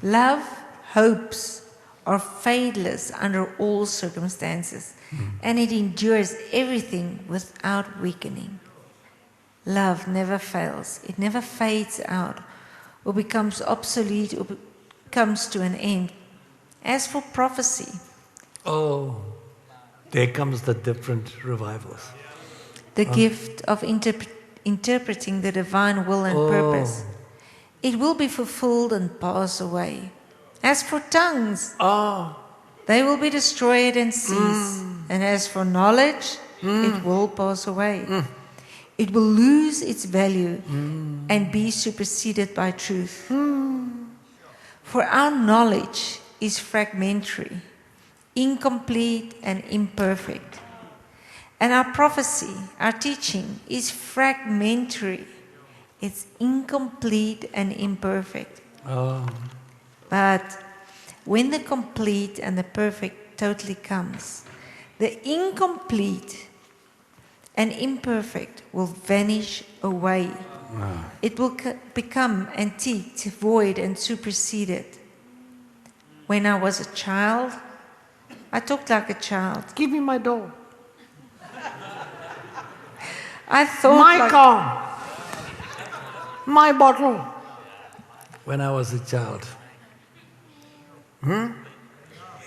Love, hopes are fadeless under all circumstances, and it endures everything without weakening. Love never fails. It never fades out or becomes obsolete or comes to an end. As for prophecy, oh, there comes the different revivals. the gift of interpreting the divine will and purpose, it will be fulfilled and pass away. As for tongues, they will be destroyed and cease. And as for knowledge, it will pass away. It will lose its value and be superseded by truth. For our knowledge is fragmentary, incomplete and imperfect. And our prophecy, our teaching, is fragmentary. It's incomplete and imperfect. But when the complete and the perfect totally comes, the incomplete and imperfect will vanish away. It will become antiqued, void, and superseded. When I was a child, I talked like a child. Give me my doll. I thought My like car. My bottle. When I was a child. Have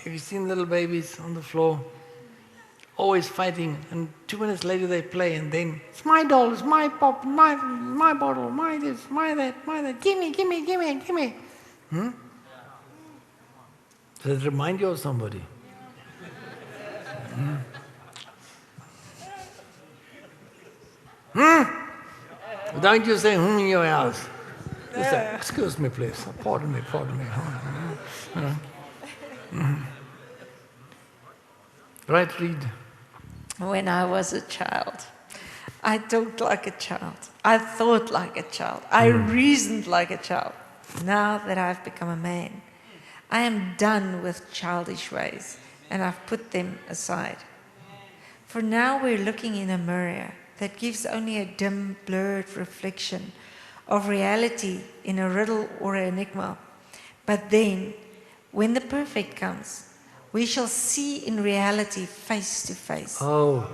you seen little babies on the floor? Always fighting, and 2 minutes later they play, and then it's my doll, it's my pop, my bottle, my this, my that, give me. Does it remind you of somebody? Don't you say in your house? You say, excuse me please, pardon me. Right, read. when I was a child. I talked like a child. I thought like a child. I reasoned like a child. Now that I've become a man, I am done with childish ways, and I've put them aside. For now we're looking in a mirror that gives only a dim, blurred reflection of reality in a riddle or an enigma. But then, when the perfect comes, we shall see in reality face to face. Oh,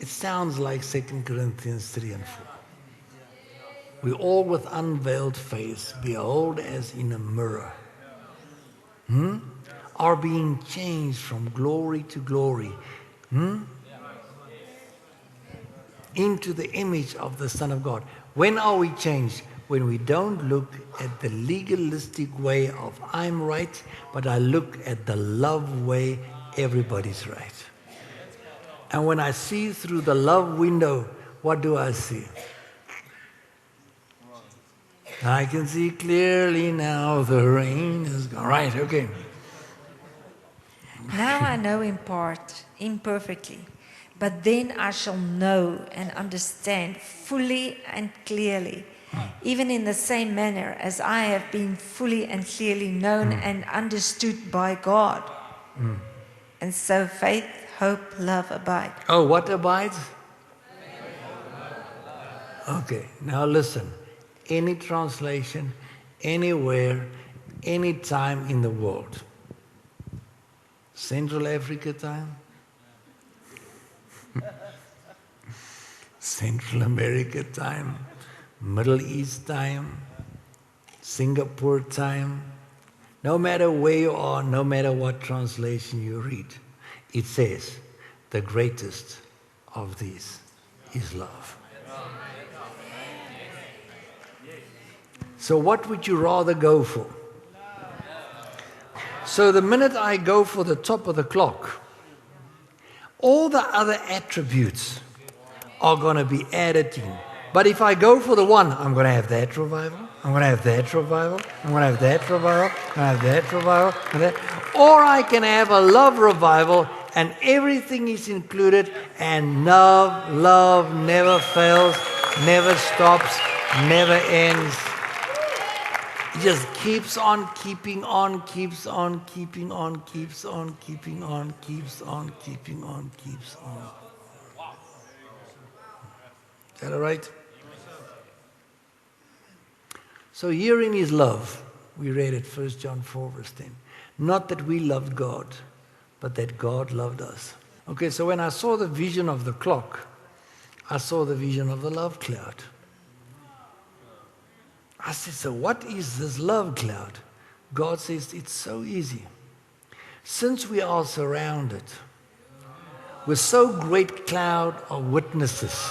it sounds like 2 Corinthians 3 and 4. We all with unveiled face behold as in a mirror, are being changed from glory to glory, into the image of the Son of God. When are we changed? When we don't look at the legalistic way of I'm right, but I look at the love way everybody's right. And when I see through the love window, what do I see? I can see clearly now the rain is gone. Right, okay. Now I know in part, imperfectly, but then I shall know and understand fully and clearly, even in the same manner as I have been fully and clearly known and understood by God. And so faith, hope, love abide. Oh, what abides? Okay, now listen. Any translation, anywhere, any time in the world. Central Africa time? Central America time? Middle East time? Singapore time? No matter where you are, no matter what translation you read, it says, the greatest of these is love. So what would you rather go for? So the minute I go for the top of the clock, all the other attributes are going to be added in. But if I go for the one, I'm going to have that revival, I'm going to have that revival, I'm going to have that revival, I'm going to have that revival, and that. Or I can have a love revival and everything is included, and love never fails, never stops, never ends. It just keeps on keeping on, keeps on keeping on, keeps on keeping on, keeps on keeping on, keeps on. Is that all right? So herein is love. We read it, 1 John 4, verse 10. Not that we loved God, but that God loved us. Okay, so when I saw the vision of the clock, I saw the vision of the love cloud. I said, so what is this love cloud? God says, it's so easy. Since we are surrounded with so great cloud of witnesses.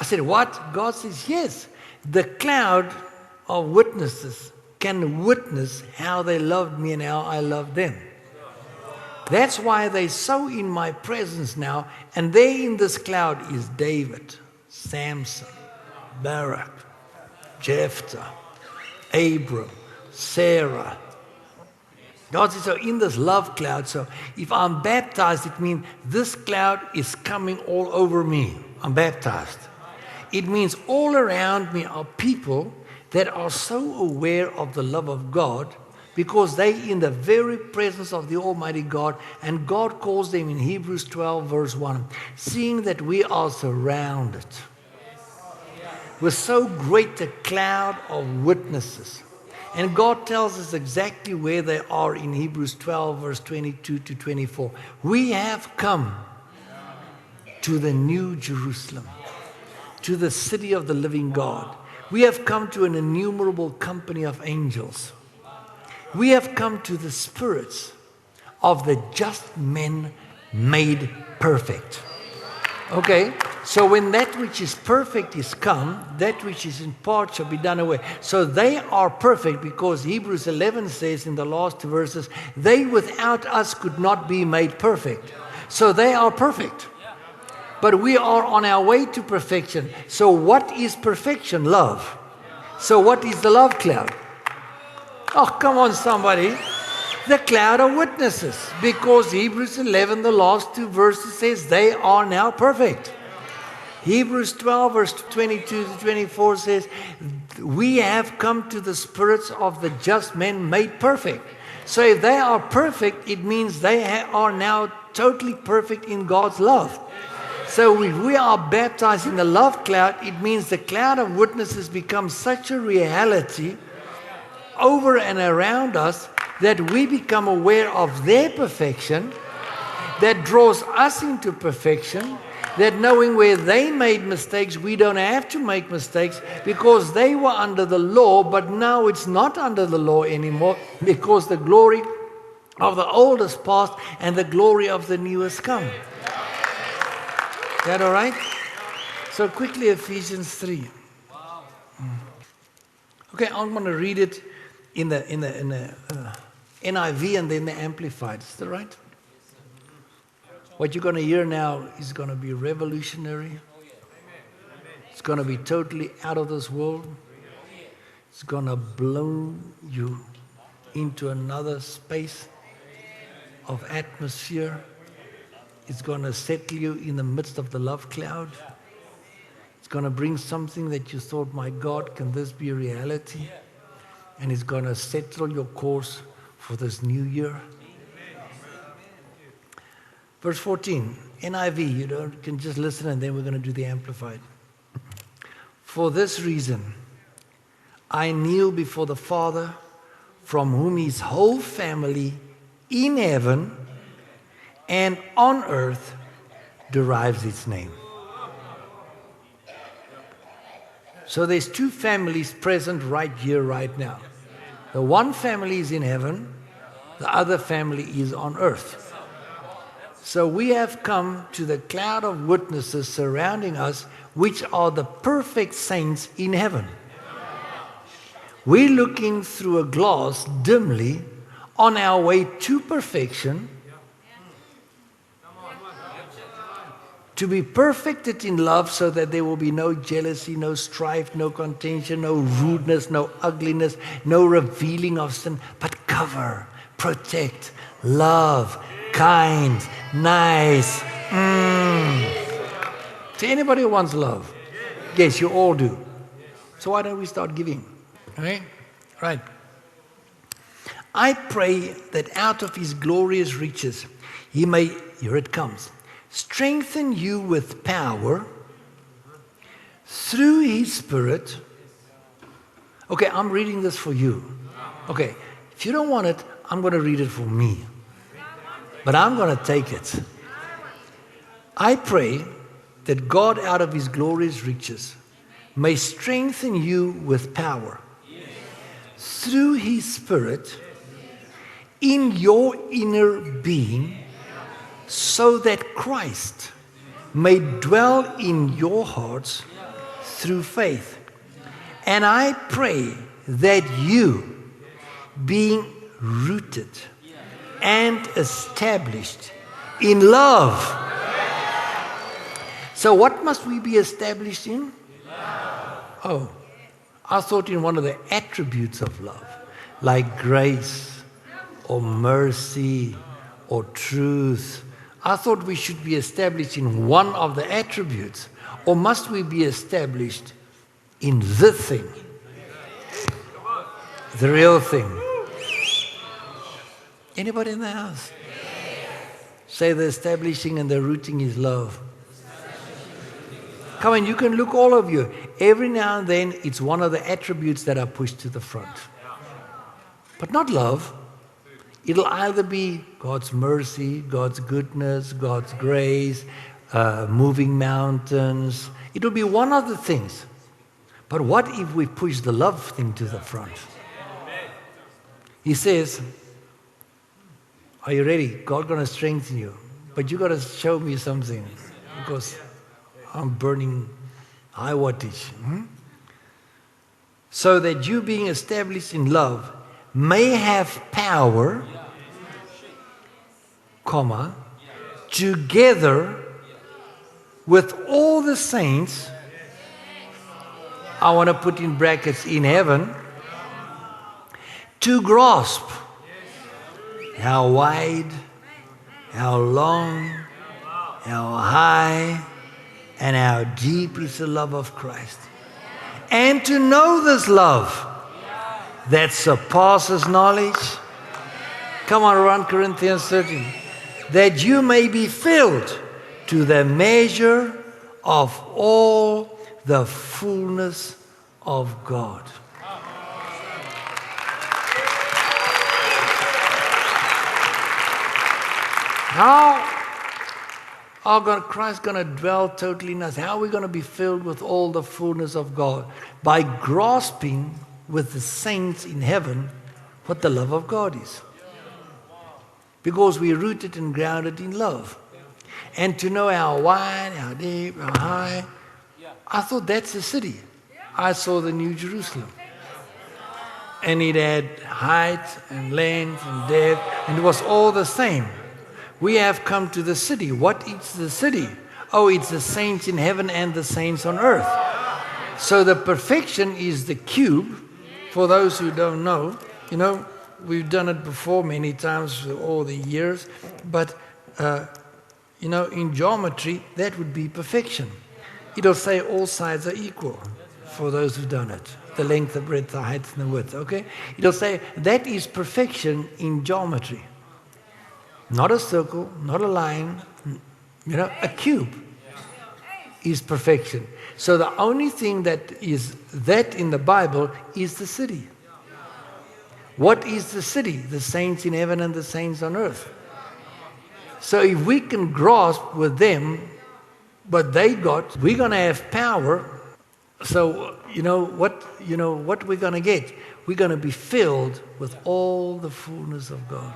I said, what? God says, yes. The cloud of witnesses can witness how they loved me and how I loved them. That's why they're so in my presence now. And there in this cloud is David, Samson, Barak, Jephthah, Abram, Sarah. God says, so in this love cloud, so if I'm baptized, it means this cloud is coming all over me. I'm baptized. It means all around me are people that are so aware of the love of God because they're in the very presence of the Almighty God, and God calls them in Hebrews 12, verse 1, seeing that we are surrounded with so great a cloud of witnesses. And God tells us exactly where they are in Hebrews 12, verse 22 to 24. We have come to the new Jerusalem, to the city of the living God. We have come to an innumerable company of angels. We have come to the spirits of the just men made perfect. Okay, so when that which is perfect is come, that which is in part shall be done away. So they are perfect because Hebrews 11 says in the last two verses, they without us could not be made perfect. So they are perfect. But we are on our way to perfection. So what is perfection? Love. So what is the love cloud? Oh, come on, somebody. The cloud of witnesses. Because Hebrews 11, the last two verses says they are now perfect. Hebrews 12, verse 22 to 24 says, we have come to the spirits of the just men made perfect. So if they are perfect, it means they are now totally perfect in God's love. So if we are baptized in the love cloud, it means the cloud of witnesses becomes such a reality over and around us that we become aware of their perfection, that draws us into perfection, that knowing where they made mistakes, we don't have to make mistakes because they were under the law, but now it's not under the law anymore because the glory of the old is past and the glory of the new has come. Is that all right? So quickly, Ephesians 3. Okay, I'm going to read it in the NIV and then the Amplified. Is that right? What you're going to hear now is going to be revolutionary. It's going to be totally out of this world. It's going to blow you into another space of atmosphere. It's going to settle you in the midst of the love cloud. It's going to bring something that you thought, my God, can this be a reality? And it's going to settle your course for this new year. Verse 14, NIV, you can just listen and then we're going to do the Amplified. For this reason, I kneel before the Father, from whom his whole family in heaven and on earth derives its name. So there's two families present right here, right now. The one family is in heaven, the other family is on earth. So we have come to the cloud of witnesses surrounding us, which are the perfect saints in heaven. We're looking through a glass dimly on our way to perfection, to be perfected in love so that there will be no jealousy, no strife, no contention, no rudeness, no ugliness, no revealing of sin, but cover, protect, love, kind, nice. To anybody who wants love? Yes, you all do. So why don't we start giving? Okay? Right. I pray that out of his glorious riches he may, here it comes, strengthen you with power through his Spirit Okay, I'm reading this for you. Okay, if you don't want it, I'm going to read it for me. But I'm going to take it. I pray that God, out of his glorious riches, may strengthen you with power through his Spirit in your inner being, so that Christ may dwell in your hearts through faith. And I pray that you, being rooted and established in love. So what must we be established in? Oh, I thought in one of the attributes of love, like grace or mercy or truth. I thought we should be established in one of the attributes. Or must we be established in the thing? The real thing. Anybody in the house? Say the establishing and the rooting is love. Come on, you can look, all of you. Every now and then, it's one of the attributes that are pushed to the front. But not love. It'll either be God's mercy, God's goodness, God's grace, moving mountains. It'll be one of the things. But what if we push the love thing to the front? He says, are you ready? God's going to strengthen you. But you got to show me something, because I'm burning high wattage. So that you, being established in love, may have power, comma, together with all the saints, I want to put in brackets, in heaven, to grasp how wide, how long, how high, and how deep is the love of Christ. And to know this love that surpasses knowledge. Come on, 1 Corinthians 13. That you may be filled to the measure of all the fullness of God. How are Christ going to dwell totally in us? How are we going to be filled with all the fullness of God? By grasping with the saints in heaven what the love of God is. Because we're rooted and grounded in love. And to know how wide, how deep, how high. I thought that's the city. I saw the New Jerusalem. And it had height and length and depth, and it was all the same. We have come to the city. What is the city? Oh, it's the saints in heaven and the saints on earth. So the perfection is the cube. For those who don't know, we've done it before many times for all the years. But, in geometry, that would be perfection. It'll say all sides are equal for those who've done it. The length, the breadth, the height, and the width, okay? It'll say that is perfection in geometry. Not a circle, not a line, a cube is perfection. So the only thing that is that in the Bible is the city. What is the city? The saints in heaven and the saints on earth. So if we can grasp with them what they got, we're going to have power. So what we're going to get? We're going to be filled with all the fullness of God.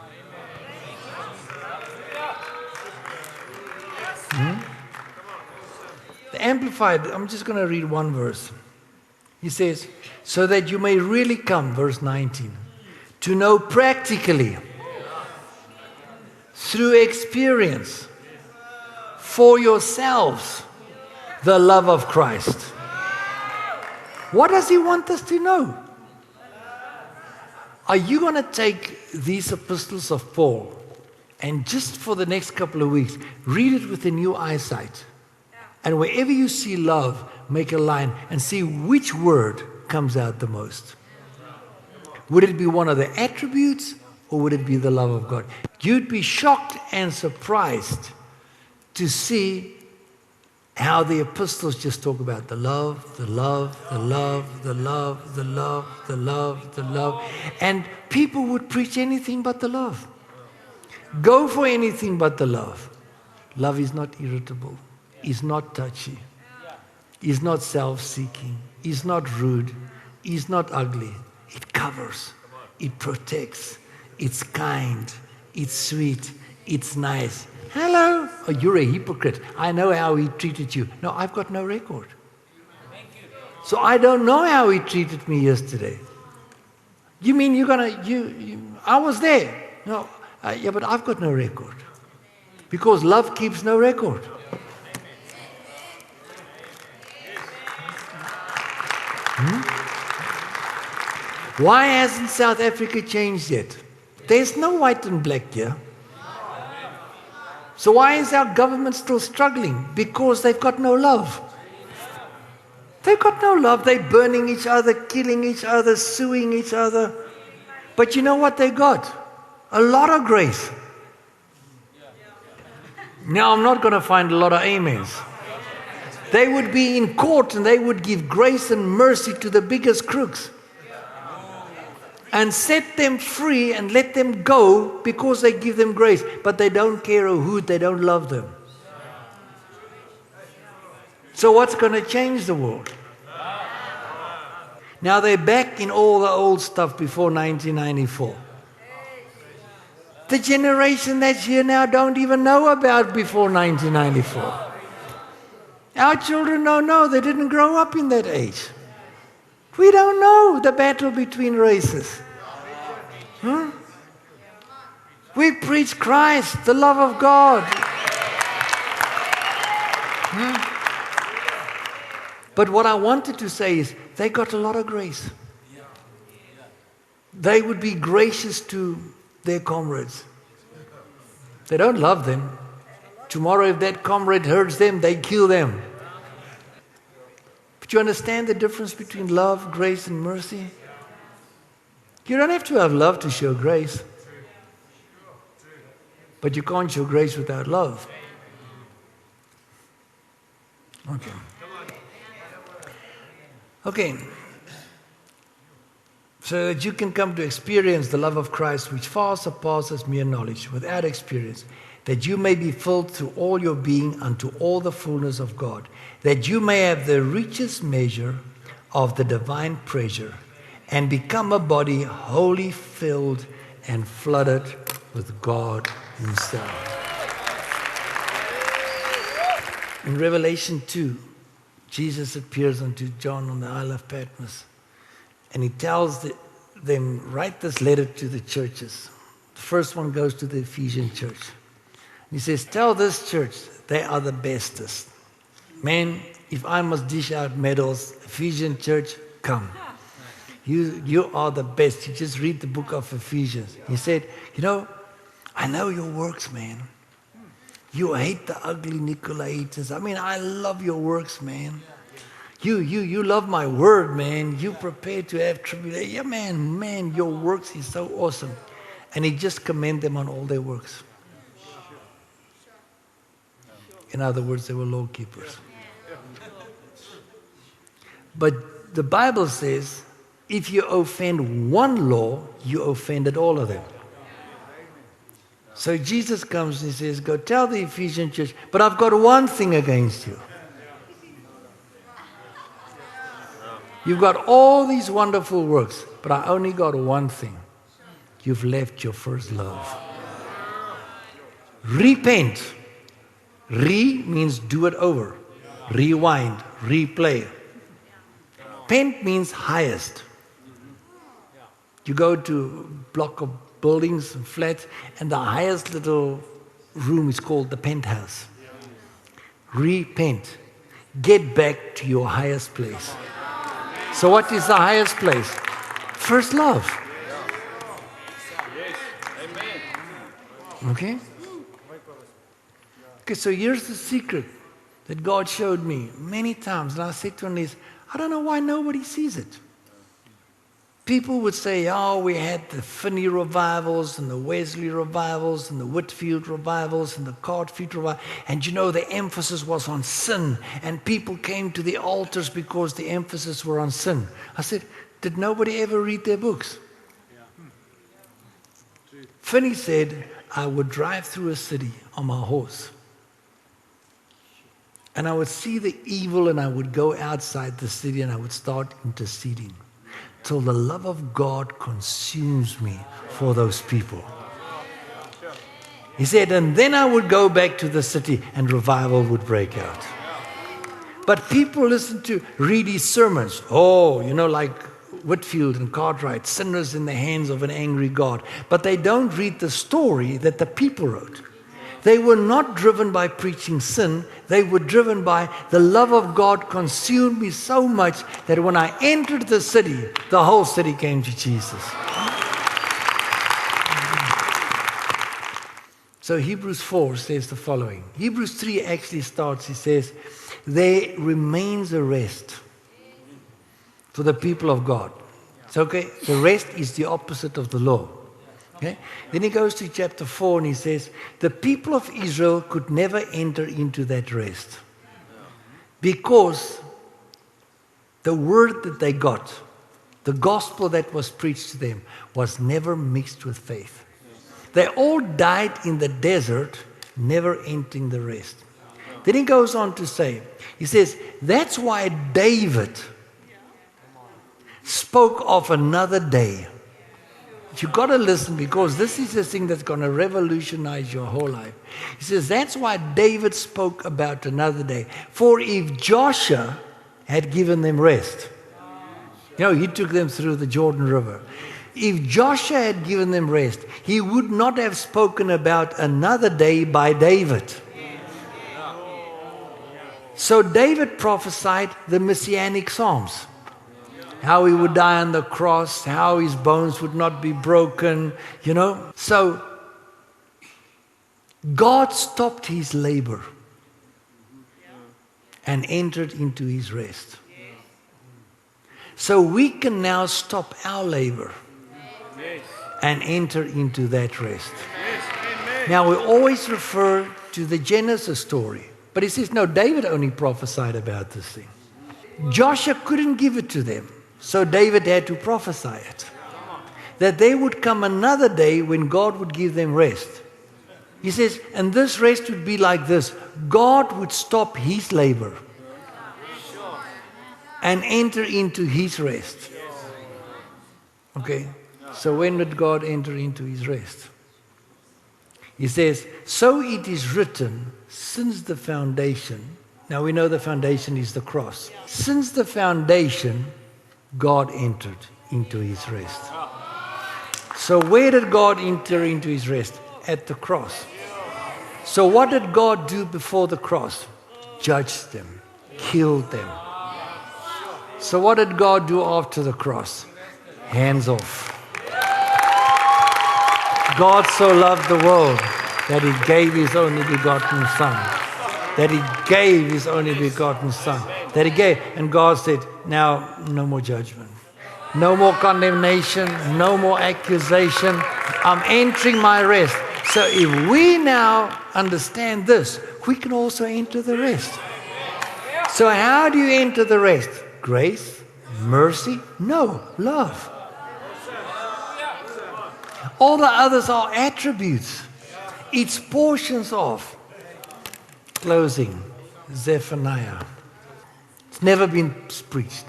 The Amplified, I'm just going to read one verse. He says, so that you may really come, verse 19, to know practically, through experience, for yourselves, the love of Christ. What does he want us to know? Are you going to take these epistles of Paul and just for the next couple of weeks, read it with a new eyesight? And wherever you see love, make a line and see which word comes out the most. Would it be one of the attributes or would it be the love of God? You'd be shocked and surprised to see how the epistles just talk about the love, the love, the love, the love, the love, the love, the love. And people would preach anything but the love. Go for anything but the love. Love is not irritable, is not touchy, is not self-seeking, is not rude, is not ugly. It covers, it protects, it's kind, it's sweet, it's nice. Hello? Oh, you're a hypocrite. I know how he treated you. No, I've got no record. So I don't know how he treated me yesterday. You mean you're going to, I was there. No, yeah, but I've got no record. Because love keeps no record. Why hasn't South Africa changed yet? There's no white and black here. So why is our government still struggling? Because they've got no love. They've got no love. They're burning each other, killing each other, suing each other. But you know what they got? A lot of grace. Now I'm not going to find a lot of amens. They would be in court and they would give grace and mercy to the biggest crooks. And set them free and let them go because they give them grace. But they don't care a hoot, they don't love them. So what's going to change the world? Now they're back in all the old stuff before 1994. The generation that's here now don't even know about before 1994. Our children don't know. They didn't grow up in that age. We don't know the battle between races. We preach Christ, the love of God. But what I wanted to say is, they got a lot of grace. They would be gracious to their comrades. They don't love them. Tomorrow if that comrade hurts them, they kill them. But you understand the difference between love, grace, and mercy? You don't have to have love to show grace. But you can't show grace without love. Okay. So that you can come to experience the love of Christ, which far surpasses mere knowledge, without experience, that you may be filled through all your being unto all the fullness of God, that you may have the richest measure of the divine treasure, and become a body wholly filled and flooded with God Himself. In Revelation 2, Jesus appears unto John on the Isle of Patmos, and he tells them, write this letter to the churches. The first one goes to the Ephesian church. He says, tell this church they are the bestest. Man, if I must dish out medals, Ephesian church, come. You are the best. You just read the book of Ephesians. He said, I know your works, man. You hate the ugly Nicolaitans. I mean, I love your works, man. You love my word, man. You prepare to have tribulation. Yeah, man, your works is so awesome. And he just commended them on all their works. In other words, they were law keepers. But the Bible says, if you offend one law, you offended all of them. So Jesus comes and he says, go tell the Ephesian church, but I've got one thing against you. You've got all these wonderful works, but I only got one thing. You've left your first love. Repent. Means do it over. Rewind, replay. Pent means highest. You go to a block of buildings and flats, and the highest little room is called the penthouse. Repent. Get back to your highest place. So what is the highest place? First love. Okay? Okay, so here's the secret that God showed me many times. And I said to him, I don't know why nobody sees it. People would say, oh, we had the Finney revivals and the Wesley revivals and the Whitfield revivals and the Cartfield revival. And the emphasis was on sin. And people came to the altars because the emphasis were on sin. I said, did nobody ever read their books? Finney said, I would drive through a city on my horse. And I would see the evil and I would go outside the city and I would start interceding till the love of God consumes me for those people. He said, and then I would go back to the city and revival would break out. But people listen to read his sermons. Oh, like Whitfield and Cartwright, sinners in the hands of an angry God. But they don't read the story that the people wrote. They were not driven by preaching sin. They were driven by the love of God consumed me so much that when I entered the city, the whole city came to Jesus. So Hebrews 4 says the following. Hebrews 3 actually starts, he says, there remains a rest for the people of God. It's okay. The rest is the opposite of the law. Okay? Then he goes to chapter 4 and he says, the people of Israel could never enter into that rest because the word that they got, the gospel that was preached to them, was never mixed with faith. They all died in the desert, never entering the rest. Then he goes on to say, he says, that's why David spoke of another day. You've got to listen because this is the thing that's going to revolutionize your whole life. He says, that's why David spoke about another day. For if Joshua had given them rest, he took them through the Jordan River. If Joshua had given them rest, he would not have spoken about another day by David. So David prophesied the Messianic Psalms. How he would die on the cross, how his bones would not be broken, So God stopped his labor and entered into his rest. So we can now stop our labor and enter into that rest. Now we always refer to the Genesis story, but he says, no, David only prophesied about this thing. Joshua couldn't give it to them. So David had to prophesy it. That there would come another day when God would give them rest. He says, and this rest would be like this. God would stop his labor and enter into his rest. Okay, so when did God enter into his rest? He says, so it is written, since the foundation. Now we know the foundation is the cross. Since the foundation, God entered into his rest. So where did God enter into his rest? At the cross. So what did God do before the cross? Judged them, killed them. So what did God do after the cross? Hands off. God so loved the world that he gave his only begotten Son. That he gave his only begotten Son. That he gave. And God said, now, no more judgment. No more condemnation. No more accusation. I'm entering my rest. So if we now understand this, we can also enter the rest. So how do you enter the rest? Grace? Mercy? No, love. All the others are attributes. It's portions of. Closing. Zephaniah. It's never been preached.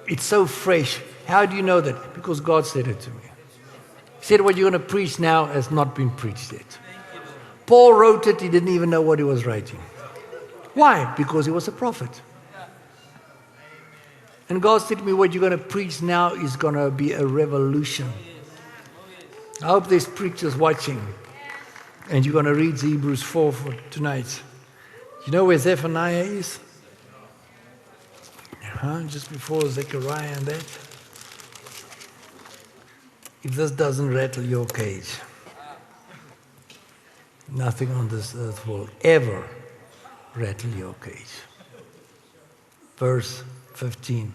It's so fresh. How do you know that? Because God said it to me. He said what you're going to preach now has not been preached yet. Paul wrote it. He didn't even know what he was writing. Why? Because he was a prophet. And God said to me, what you're going to preach now is going to be a revolution. I hope there's preachers watching. And you're going to read Hebrews 4 for tonight. You know where Zephaniah is? Just before Zechariah and that. If this doesn't rattle your cage, nothing on this earth will ever rattle your cage. Verse 15.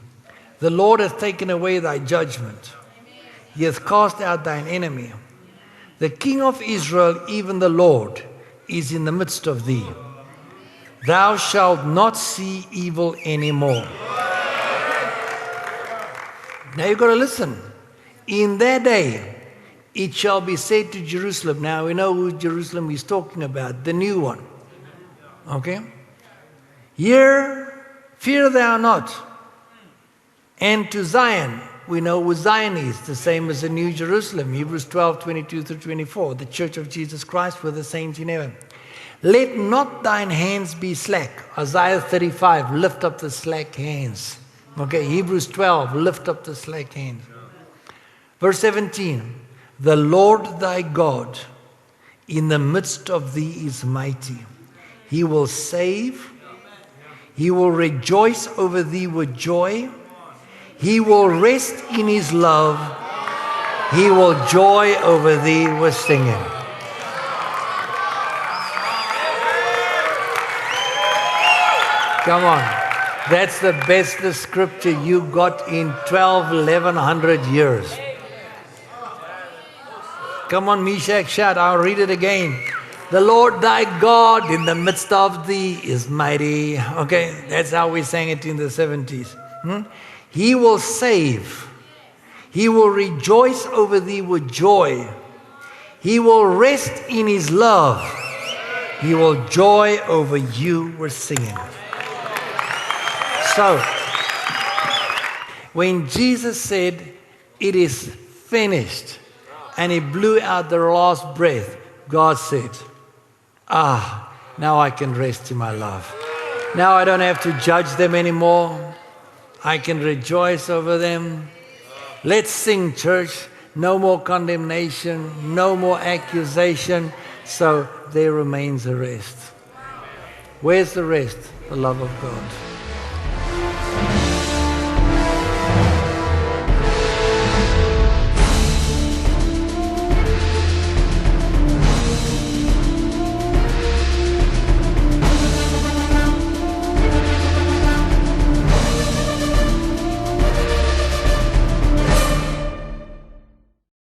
The Lord hath taken away thy judgment. He hath cast out thine enemy. The King of Israel, even the Lord, is in the midst of thee. Thou shalt not see evil anymore. Now you've got to listen. In that day, it shall be said to Jerusalem. Now we know who Jerusalem he's talking about, the new one. Okay? Here, fear thou not. And to Zion, we know who Zion is, the same as the New Jerusalem, Hebrews 12, 22 through 24, the church of Jesus Christ with the saints in heaven. Let not thine hands be slack. Isaiah 35, lift up the slack hands. Okay, Hebrews 12, lift up the slack hands. Verse 17, the Lord thy God in the midst of thee is mighty. He will save. He will rejoice over thee with joy. He will rest in his love. He will joy over thee with singing. Come on. That's the best scripture you got in 1100 years. Come on, Meshach, shout. I'll read it again. The Lord thy God in the midst of thee is mighty. Okay, that's how we sang it in the 70s. He will save. He will rejoice over thee with joy. He will rest in his love. He will joy over you with singing. So, when Jesus said, it is finished, and he blew out the last breath, God said, now I can rest in my love. Now I don't have to judge them anymore. I can rejoice over them. Let's sing, church. No more condemnation, no more accusation. So there remains a rest. Where's the rest? The love of God.